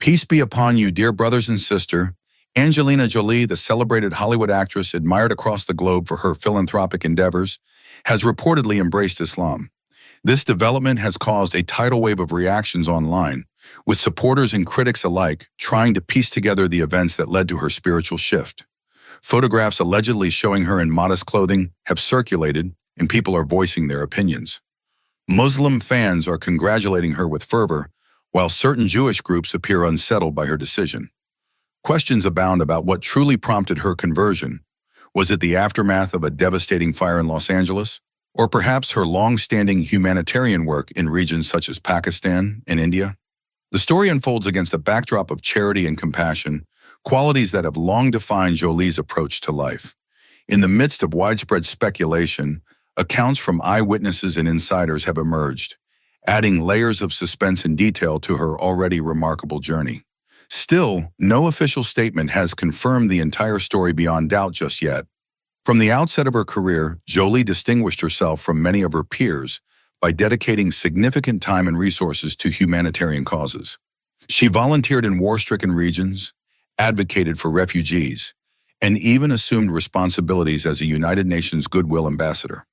Peace be upon you, dear brothers and sisters. Angelina Jolie, the celebrated Hollywood actress admired across the globe for her philanthropic endeavors, has reportedly embraced Islam. This development has caused a tidal wave of reactions online, with supporters and critics alike trying to piece together the events that led to her spiritual shift. Photographs allegedly showing her in modest clothing have circulated, and people are voicing their opinions. Muslim fans are congratulating her with fervor, while certain Jewish groups appear unsettled by her decision. Questions abound about what truly prompted her conversion. Was it the aftermath of a devastating fire in Los Angeles? Or perhaps her long-standing humanitarian work in regions such as Pakistan and India? The story unfolds against a backdrop of charity and compassion, qualities that have long defined Jolie's approach to life. In the midst of widespread speculation, accounts from eyewitnesses and insiders have emerged, adding layers of suspense and detail to her already remarkable journey. Still, no official statement has confirmed the entire story beyond doubt just yet. From the outset of her career, Jolie distinguished herself from many of her peers by dedicating significant time and resources to humanitarian causes. She volunteered in war-stricken regions, advocated for refugees, and even assumed responsibilities as a United Nations Goodwill Ambassador.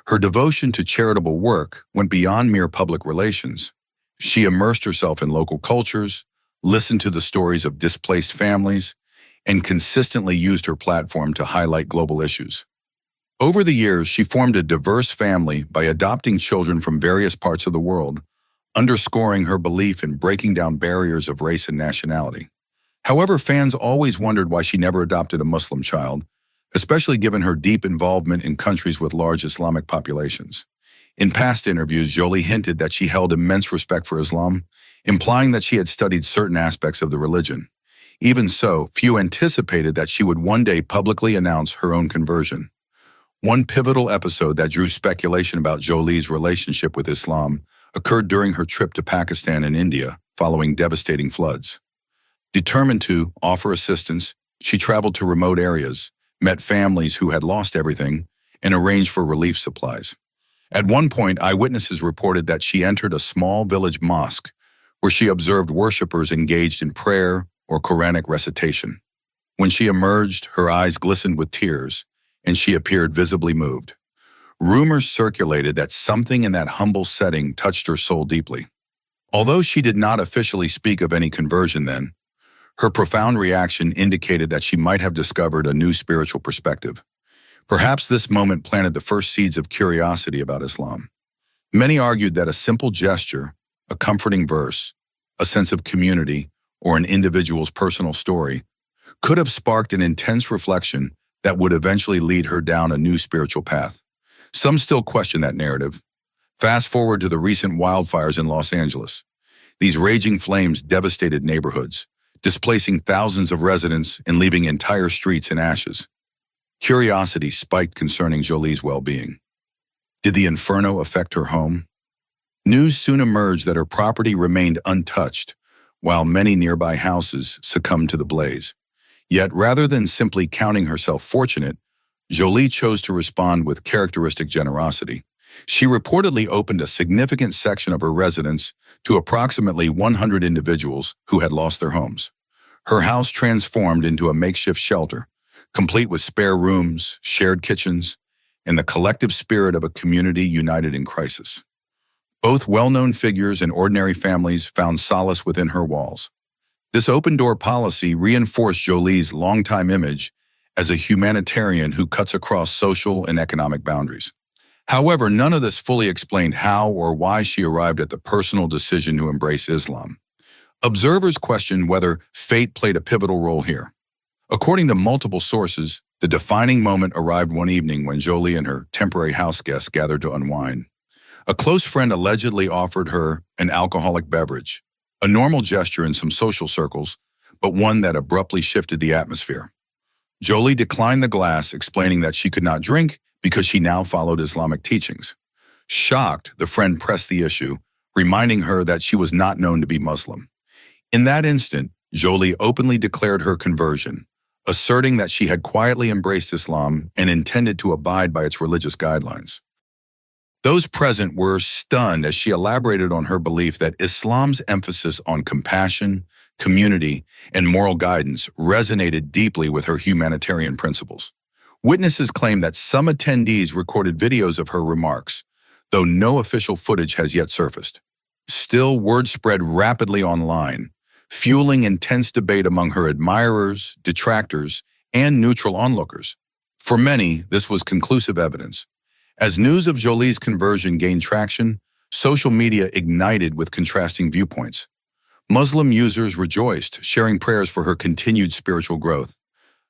Her devotion to charitable work went beyond mere public relations. She immersed herself in local cultures, listened to the stories of displaced families, and consistently used her platform to highlight global issues. Over the years, she formed a diverse family by adopting children from various parts of the world, underscoring her belief in breaking down barriers of race and nationality. However, fans always wondered why she never adopted a Muslim child, especially given her deep involvement in countries with large Islamic populations. In past interviews, Jolie hinted that she held immense respect for Islam, implying that she had studied certain aspects of the religion. Even so, few anticipated that she would one day publicly announce her own conversion. One pivotal episode that drew speculation about Jolie's relationship with Islam occurred during her trip to Pakistan and India following devastating floods. Determined to offer assistance, she traveled to remote areas, met families who had lost everything, and arranged for relief supplies. At one point, eyewitnesses reported that she entered a small village mosque where she observed worshippers engaged in prayer or Quranic recitation. When she emerged, her eyes glistened with tears, and she appeared visibly moved. Rumors circulated that something in that humble setting touched her soul deeply. Although she did not officially speak of any conversion then, her profound reaction indicated that she might have discovered a new spiritual perspective. Perhaps this moment planted the first seeds of curiosity about Islam. Many argued that a simple gesture, a comforting verse, a sense of community, or an individual's personal story could have sparked an intense reflection that would eventually lead her down a new spiritual path. Some still question that narrative. Fast forward to the recent wildfires in Los Angeles. These raging flames devastated neighborhoods, displacing thousands of residents and leaving entire streets in ashes. Curiosity spiked concerning Jolie's well-being. Did the inferno affect her home? News soon emerged that her property remained untouched, while many nearby houses succumbed to the blaze. Yet, rather than simply counting herself fortunate, Jolie chose to respond with characteristic generosity. She reportedly opened a significant section of her residence to approximately 100 individuals who had lost their homes. Her house transformed into a makeshift shelter, complete with spare rooms, shared kitchens, and the collective spirit of a community united in crisis. Both well-known figures and ordinary families found solace within her walls. This open-door policy reinforced Jolie's longtime image as a humanitarian who cuts across social and economic boundaries. However, none of this fully explained how or why she arrived at the personal decision to embrace Islam. Observers question whether fate played a pivotal role here. According to multiple sources, the defining moment arrived one evening when Jolie and her temporary house guests gathered to unwind. A close friend allegedly offered her an alcoholic beverage, a normal gesture in some social circles, but one that abruptly shifted the atmosphere. Jolie declined the glass, explaining that she could not drink because she now followed Islamic teachings. Shocked, the friend pressed the issue, reminding her that she was not known to be Muslim. In that instant, Jolie openly declared her conversion, asserting that she had quietly embraced Islam and intended to abide by its religious guidelines. Those present were stunned as she elaborated on her belief that Islam's emphasis on compassion, community, and moral guidance resonated deeply with her humanitarian principles. Witnesses claim that some attendees recorded videos of her remarks, though no official footage has yet surfaced. Still, word spread rapidly online, fueling intense debate among her admirers, detractors, and neutral onlookers. For many, this was conclusive evidence. As news of Jolie's conversion gained traction, social media ignited with contrasting viewpoints. Muslim users rejoiced, sharing prayers for her continued spiritual growth.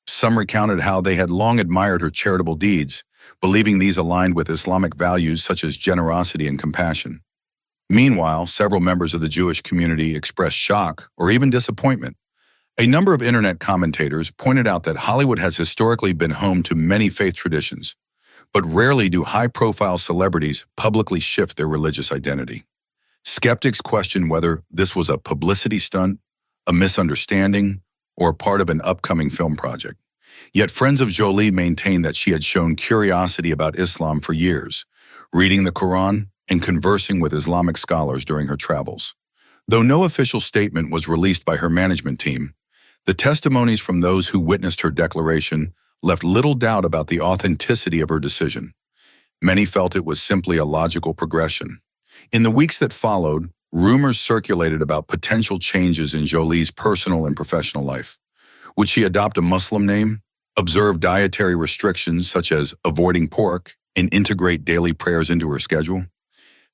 Some recounted how they had long admired her charitable deeds, believing these aligned with Islamic values such as generosity and compassion. Meanwhile, several members of the Jewish community expressed shock or even disappointment. A number of internet commentators pointed out that Hollywood has historically been home to many faith traditions, but rarely do high-profile celebrities publicly shift their religious identity. Skeptics question whether this was a publicity stunt, a misunderstanding, or part of an upcoming film project. Yet friends of Jolie maintain that she had shown curiosity about Islam for years, reading the Quran and conversing with Islamic scholars during her travels. Though no official statement was released by her management team, the testimonies from those who witnessed her declaration left little doubt about the authenticity of her decision. Many felt it was simply a logical progression. In the weeks that followed, rumors circulated about potential changes in Jolie's personal and professional life. Would she adopt a Muslim name, observe dietary restrictions such as avoiding pork, and integrate daily prayers into her schedule?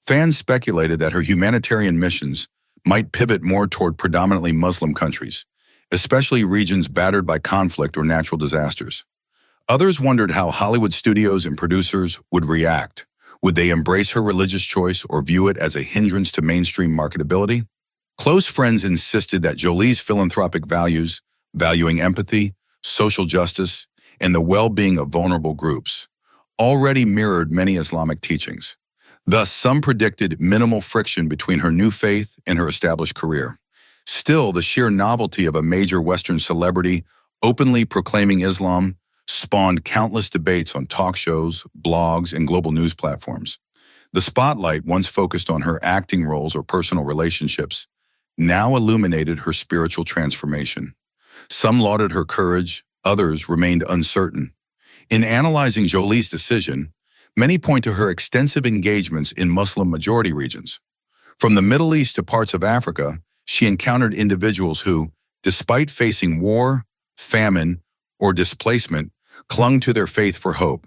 Fans speculated that her humanitarian missions might pivot more toward predominantly Muslim countries, especially regions battered by conflict or natural disasters. Others wondered how Hollywood studios and producers would react. Would they embrace her religious choice or view it as a hindrance to mainstream marketability? Close friends insisted that Jolie's philanthropic values, valuing empathy, social justice, and the well-being of vulnerable groups, already mirrored many Islamic teachings. Thus, some predicted minimal friction between her new faith and her established career. Still, the sheer novelty of a major Western celebrity openly proclaiming Islam spawned countless debates on talk shows, blogs, and global news platforms. The spotlight, once focused on her acting roles or personal relationships, now illuminated her spiritual transformation. Some lauded her courage, others remained uncertain. In analyzing Jolie's decision, many point to her extensive engagements in Muslim-majority regions. From the Middle East to parts of Africa, she encountered individuals who, despite facing war, famine, or displacement, clung to their faith for hope.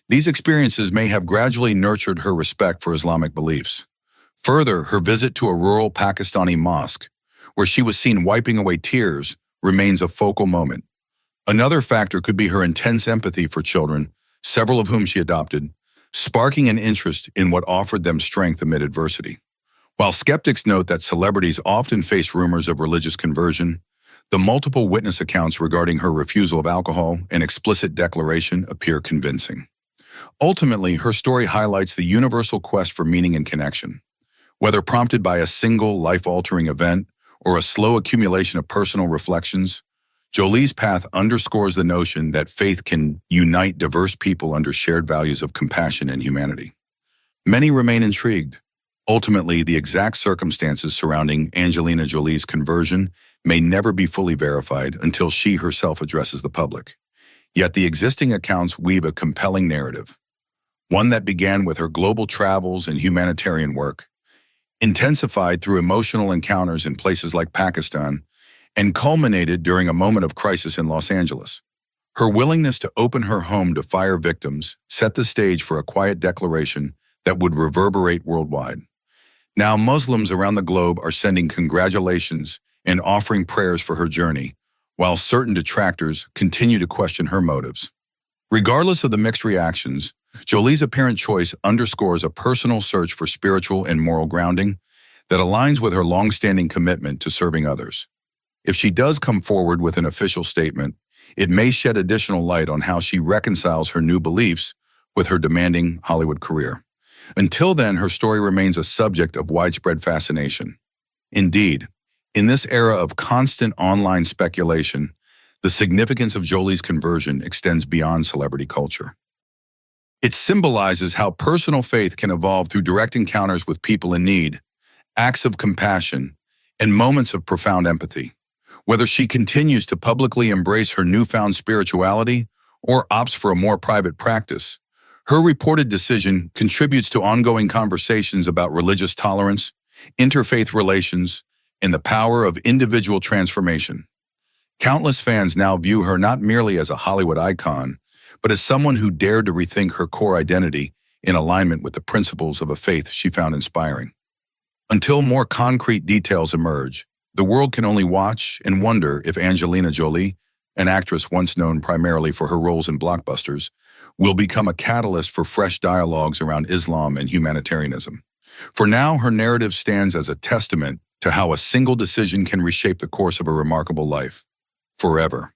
These experiences may have gradually nurtured her respect for Islamic beliefs. Further, her visit to a rural Pakistani mosque, where she was seen wiping away tears, remains a focal moment. Another factor could be her intense empathy for children, several of whom she adopted, sparking an interest in what offered them strength amid adversity. While skeptics note that celebrities often face rumors of religious conversion, the multiple witness accounts regarding her refusal of alcohol and explicit declaration appear convincing. Ultimately, her story highlights the universal quest for meaning and connection. Whether prompted by a single life-altering event or a slow accumulation of personal reflections, Jolie's path underscores the notion that faith can unite diverse people under shared values of compassion and humanity. Many remain intrigued. Ultimately, the exact circumstances surrounding Angelina Jolie's conversion may never be fully verified until she herself addresses the public. Yet the existing accounts weave a compelling narrative, one that began with her global travels and humanitarian work, intensified through emotional encounters in places like Pakistan, and culminated during a moment of crisis in Los Angeles. Her willingness to open her home to fire victims set the stage for a quiet declaration that would reverberate worldwide. Now, Muslims around the globe are sending congratulations and offering prayers for her journey, while certain detractors continue to question her motives. Regardless of the mixed reactions, Jolie's apparent choice underscores a personal search for spiritual and moral grounding that aligns with her long-standing commitment to serving others. If she does come forward with an official statement, it may shed additional light on how she reconciles her new beliefs with her demanding Hollywood career. Until then, her story remains a subject of widespread fascination. Indeed, in this era of constant online speculation, the significance of Jolie's conversion extends beyond celebrity culture. It symbolizes how personal faith can evolve through direct encounters with people in need, acts of compassion, and moments of profound empathy. Whether she continues to publicly embrace her newfound spirituality or opts for a more private practice, her reported decision contributes to ongoing conversations about religious tolerance, interfaith relations, and the power of individual transformation. Countless fans now view her not merely as a Hollywood icon, but as someone who dared to rethink her core identity in alignment with the principles of a faith she found inspiring. Until more concrete details emerge, the world can only watch and wonder if Angelina Jolie, an actress once known primarily for her roles in blockbusters, will become a catalyst for fresh dialogues around Islam and humanitarianism. For now, her narrative stands as a testament to how a single decision can reshape the course of a remarkable life, forever.